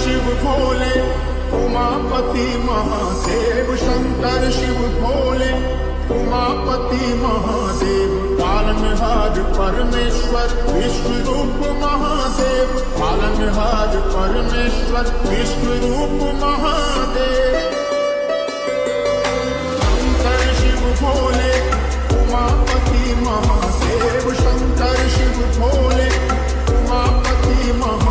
शिव भोले उमापति महादेव, शंकर शिव भोले उमापति महादेव, पालनहार परमेश्वर विष्णु रूप महादेव, पालनहार परमेश्वर विष्णु रूप महादेव। शंकर शिव भोले उमापति महादेव, शंकर शिव भोले उमापति महादेव।